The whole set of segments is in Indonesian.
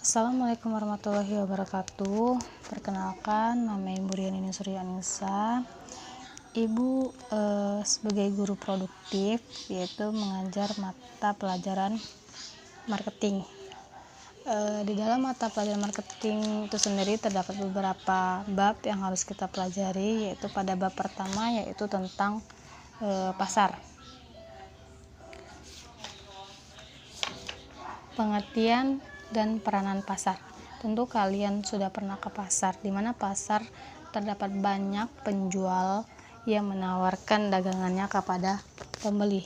Assalamualaikum warahmatullahi wabarakatuh. Perkenalkan, nama Ibu Rianini Suryanisa. Ibu sebagai guru produktif, yaitu mengajar mata pelajaran marketing. Di dalam mata pelajaran marketing itu sendiri terdapat beberapa bab yang harus kita pelajari, yaitu pada bab pertama yaitu tentang pasar. Pengertian dan peranan pasar. Tentu kalian sudah pernah ke pasar, di mana pasar terdapat banyak penjual yang menawarkan dagangannya kepada pembeli,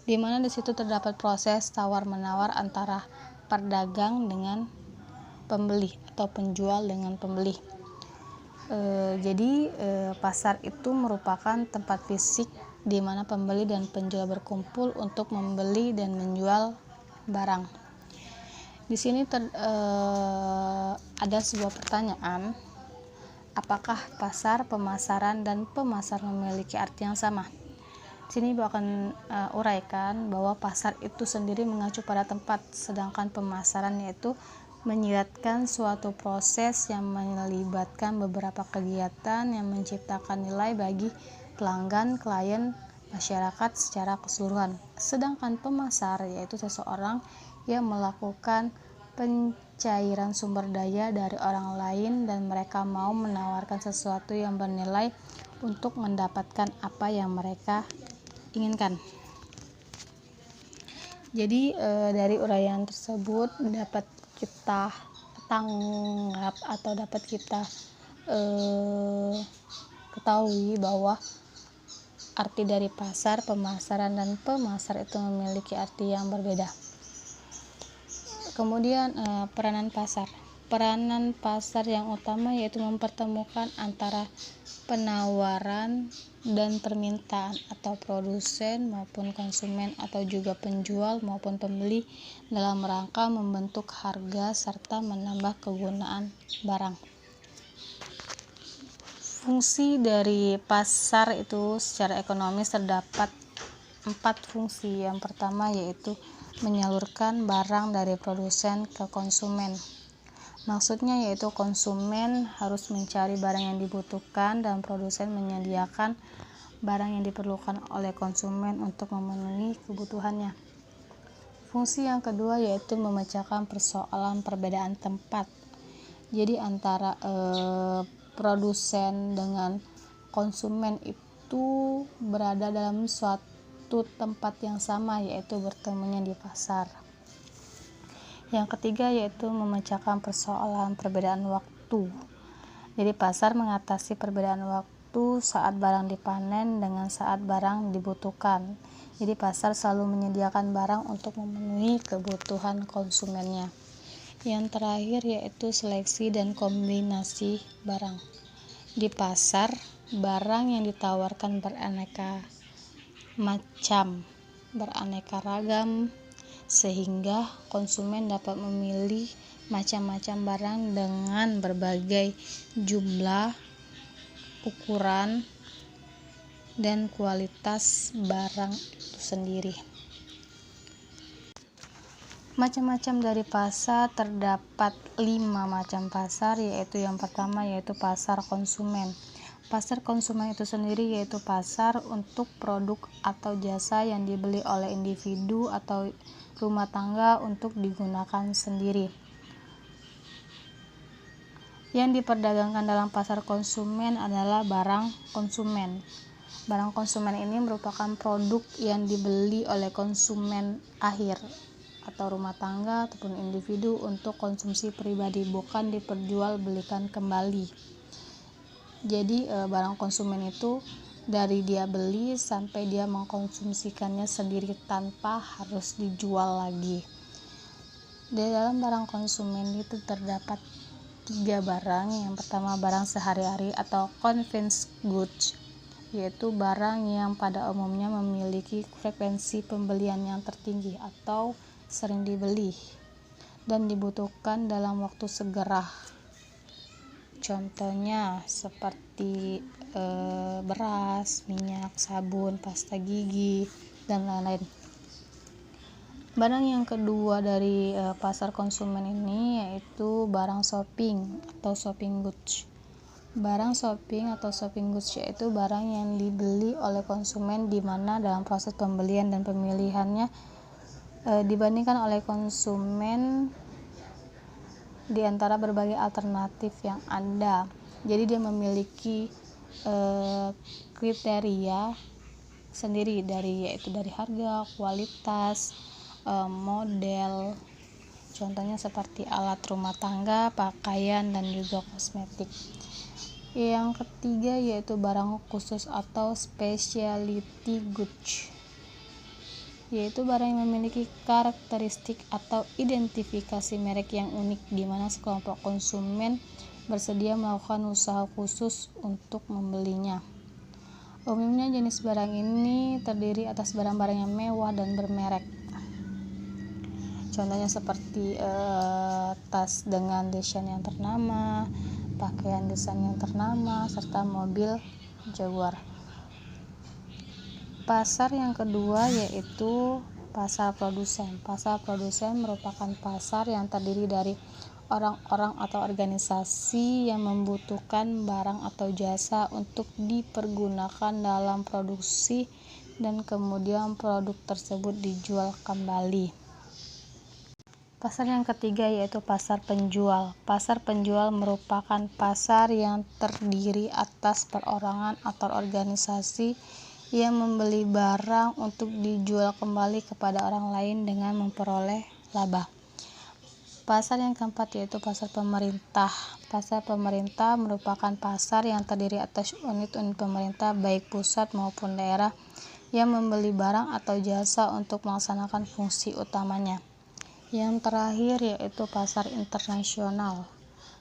di mana di situ terdapat proses tawar-menawar antara pedagang dengan pembeli atau penjual dengan pembeli. Jadi pasar itu merupakan tempat fisik di mana pembeli dan penjual berkumpul untuk membeli dan menjual barang. Di sini ada sebuah pertanyaan, apakah pasar, pemasaran, dan pemasar memiliki arti yang sama? Di sini Ibu akan uraikan bahwa pasar itu sendiri mengacu pada tempat, sedangkan pemasaran yaitu menyiratkan suatu proses yang melibatkan beberapa kegiatan yang menciptakan nilai bagi pelanggan, klien, masyarakat secara keseluruhan. Sedangkan pemasar yaitu seseorang yang melakukan pencairan sumber daya dari orang lain dan mereka mau menawarkan sesuatu yang bernilai untuk mendapatkan apa yang mereka inginkan. Jadi dari uraian tersebut dapat kita tanggap atau dapat kita ketahui bahwa arti dari pasar, pemasaran, dan pemasar itu memiliki arti yang berbeda. Kemudian peranan pasar. Peranan pasar yang utama yaitu mempertemukan antara penawaran dan permintaan atau produsen maupun konsumen atau juga penjual maupun pembeli dalam rangka membentuk harga serta menambah kegunaan barang. Fungsi dari pasar itu secara ekonomis terdapat 4 fungsi. Yang pertama yaitu menyalurkan barang dari produsen ke konsumen. Maksudnya yaitu konsumen harus mencari barang yang dibutuhkan dan produsen menyediakan barang yang diperlukan oleh konsumen untuk memenuhi kebutuhannya. Fungsi yang kedua yaitu memecahkan persoalan perbedaan tempat. Jadi antara produsen dengan konsumen itu berada dalam suatu tempat yang sama, yaitu bertemunya di pasar. Yang ketiga yaitu memecahkan persoalan perbedaan waktu. Jadi pasar mengatasi perbedaan waktu saat barang dipanen dengan saat barang dibutuhkan. Jadi pasar selalu menyediakan barang untuk memenuhi kebutuhan konsumennya. Yang terakhir yaitu seleksi dan kombinasi barang. Di pasar, barang yang ditawarkan beraneka macam, beraneka ragam, sehingga konsumen dapat memilih macam-macam barang dengan berbagai jumlah, ukuran, dan kualitas barang itu sendiri. Macam-macam dari pasar terdapat 5 macam pasar, yaitu yang pertama yaitu pasar konsumen. Pasar konsumen itu sendiri yaitu pasar untuk produk atau jasa yang dibeli oleh individu atau rumah tangga untuk digunakan sendiri. Yang diperdagangkan dalam pasar konsumen adalah barang konsumen. Barang konsumen ini merupakan produk yang dibeli oleh konsumen akhir atau rumah tangga ataupun individu untuk konsumsi pribadi, bukan diperjualbelikan kembali. Jadi barang konsumen itu dari dia beli sampai dia mengkonsumsikannya sendiri tanpa harus dijual lagi. Di dalam barang konsumen itu terdapat 3 barang. Yang pertama barang sehari-hari atau convenience goods, yaitu barang yang pada umumnya memiliki frekuensi pembelian yang tertinggi atau sering dibeli dan dibutuhkan dalam waktu segera. Contohnya seperti beras, minyak, sabun, pasta gigi, dan lain-lain. Barang yang kedua dari pasar konsumen ini yaitu barang shopping atau shopping goods. Barang shopping atau shopping goods yaitu barang yang dibeli oleh konsumen di mana dalam proses pembelian dan pemilihannya dibandingkan oleh konsumen di antara berbagai alternatif yang ada. Jadi dia memiliki kriteria sendiri yaitu dari harga, kualitas, model. Contohnya seperti alat rumah tangga, pakaian, dan juga kosmetik. Yang ketiga yaitu barang khusus atau specialty goods, yaitu barang yang memiliki karakteristik atau identifikasi merek yang unik di mana sekelompok konsumen bersedia melakukan usaha khusus untuk membelinya. Umumnya jenis barang ini terdiri atas barang-barang yang mewah dan bermerek. Contohnya seperti tas dengan desain yang ternama, pakaian desain yang ternama, serta mobil Jaguar. Pasar yang kedua yaitu pasar produsen. Pasar produsen merupakan pasar yang terdiri dari orang-orang atau organisasi yang membutuhkan barang atau jasa untuk dipergunakan dalam produksi dan kemudian produk tersebut dijual kembali. Pasar yang ketiga yaitu pasar penjual. Pasar penjual merupakan pasar yang terdiri atas perorangan atau organisasi yang membeli barang untuk dijual kembali kepada orang lain dengan memperoleh laba. Pasar yang keempat yaitu pasar pemerintah. Pasar pemerintah merupakan pasar yang terdiri atas unit-unit pemerintah baik pusat maupun daerah yang membeli barang atau jasa untuk melaksanakan fungsi utamanya. Yang terakhir yaitu pasar internasional.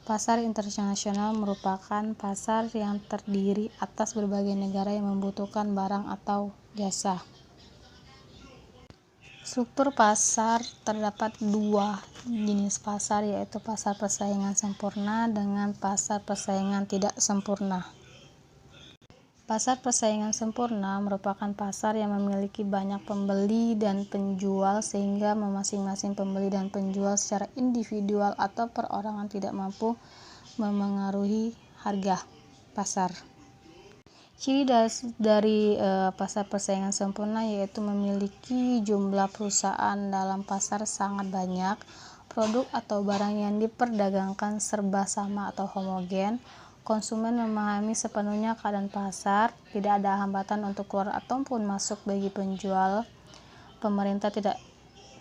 Pasar internasional merupakan pasar yang terdiri atas berbagai negara yang membutuhkan barang atau jasa. Struktur pasar terdapat dua jenis pasar yaitu pasar persaingan sempurna dengan pasar persaingan tidak sempurna. Pasar persaingan sempurna merupakan pasar yang memiliki banyak pembeli dan penjual sehingga masing-masing pembeli dan penjual secara individual atau perorangan tidak mampu memengaruhi harga pasar. Ciri dari pasar persaingan sempurna yaitu memiliki jumlah perusahaan dalam pasar sangat banyak, produk atau barang yang diperdagangkan serba sama atau homogen. Konsumen memahami sepenuhnya keadaan pasar, tidak ada hambatan untuk keluar ataupun masuk bagi penjual. Pemerintah tidak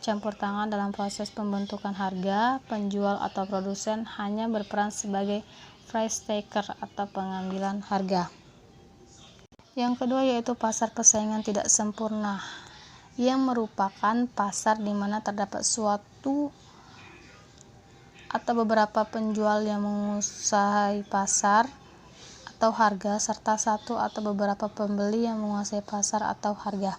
campur tangan dalam proses pembentukan harga. Penjual atau produsen hanya berperan sebagai price taker atau pengambilan harga. Yang kedua yaitu pasar persaingan tidak sempurna, yang merupakan pasar di mana terdapat suatu atau beberapa penjual yang menguasai pasar atau harga serta satu atau beberapa pembeli yang menguasai pasar atau harga.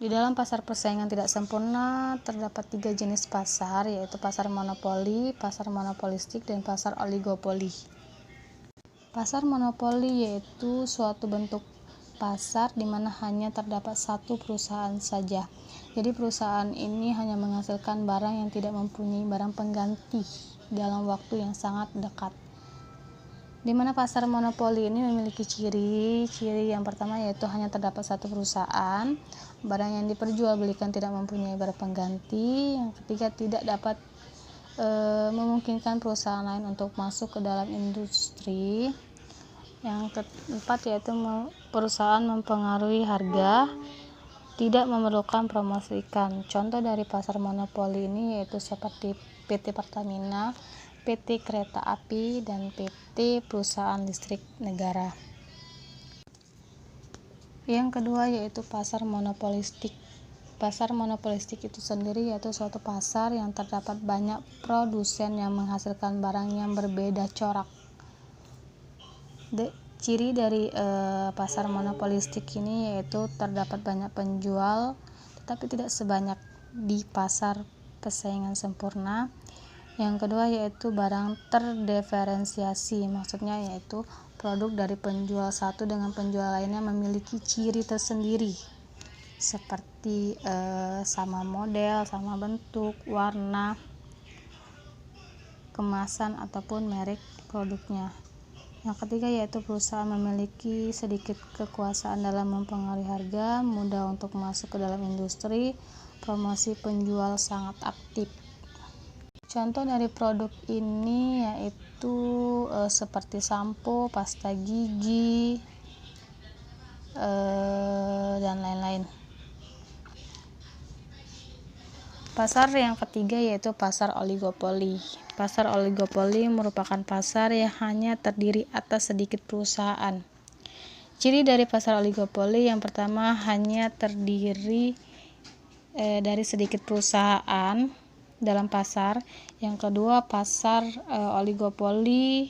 Di dalam pasar persaingan tidak sempurna terdapat tiga jenis pasar yaitu pasar monopoli, pasar monopolistik, dan pasar oligopoli. Pasar monopoli yaitu suatu bentuk pasar di mana hanya terdapat satu perusahaan saja. Jadi perusahaan ini hanya menghasilkan barang yang tidak mempunyai barang pengganti dalam waktu yang sangat dekat. Di mana pasar monopoli ini memiliki ciri yang pertama yaitu hanya terdapat satu perusahaan, barang yang diperjualbelikan tidak mempunyai barang pengganti. Yang ketiga tidak dapat memungkinkan perusahaan lain untuk masuk ke dalam industri. Yang keempat yaitu perusahaan mempengaruhi harga, tidak memerlukan promosi iklan. Contoh dari pasar monopoli ini yaitu seperti PT Pertamina, PT Kereta Api, dan PT Perusahaan Listrik Negara. Yang kedua yaitu pasar monopolistik. Pasar monopolistik itu sendiri yaitu suatu pasar yang terdapat banyak produsen yang menghasilkan barang yang berbeda corak. Ciri dari pasar monopolistik ini yaitu terdapat banyak penjual tetapi tidak sebanyak di pasar persaingan sempurna. Yang kedua yaitu barang terdiferensiasi, maksudnya yaitu produk dari penjual satu dengan penjual lainnya memiliki ciri tersendiri seperti seperti sama model, sama bentuk, warna, kemasan ataupun merek produknya. Yang ketiga yaitu perusahaan memiliki sedikit kekuasaan dalam mempengaruhi harga, mudah untuk masuk ke dalam industri, promosi penjual sangat aktif. Contoh dari produk ini yaitu seperti sampo, pasta gigi, dan lain-lain. Pasar yang ketiga yaitu pasar oligopoli. Pasar oligopoli merupakan pasar yang hanya terdiri atas sedikit perusahaan. Ciri dari pasar oligopoli yang pertama hanya terdiri dari sedikit perusahaan dalam pasar. Yang kedua, pasar oligopoli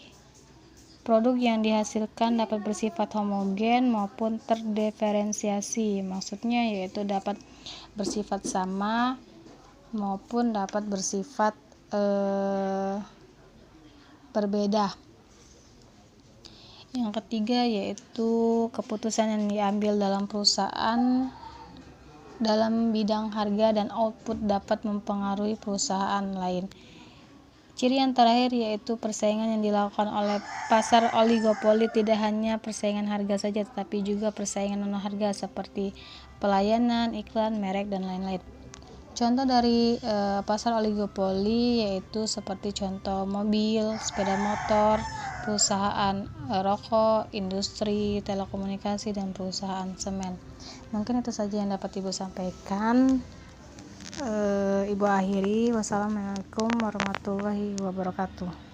produk yang dihasilkan dapat bersifat homogen maupun terdiferensiasi. Maksudnya yaitu dapat bersifat sama maupun dapat bersifat berbeda. Yang ketiga yaitu keputusan yang diambil dalam perusahaan dalam bidang harga dan output dapat mempengaruhi perusahaan lain. Ciri yang terakhir yaitu persaingan yang dilakukan oleh pasar oligopoli tidak hanya persaingan harga saja, tetapi juga persaingan non harga seperti pelayanan, iklan, merek, dan lain-lain. Contoh dari pasar oligopoli yaitu seperti contoh mobil, sepeda motor, perusahaan rokok, industri telekomunikasi, dan perusahaan semen. Mungkin itu saja yang dapat Ibu sampaikan. Ibu akhiri. Wassalamualaikum warahmatullahi wabarakatuh.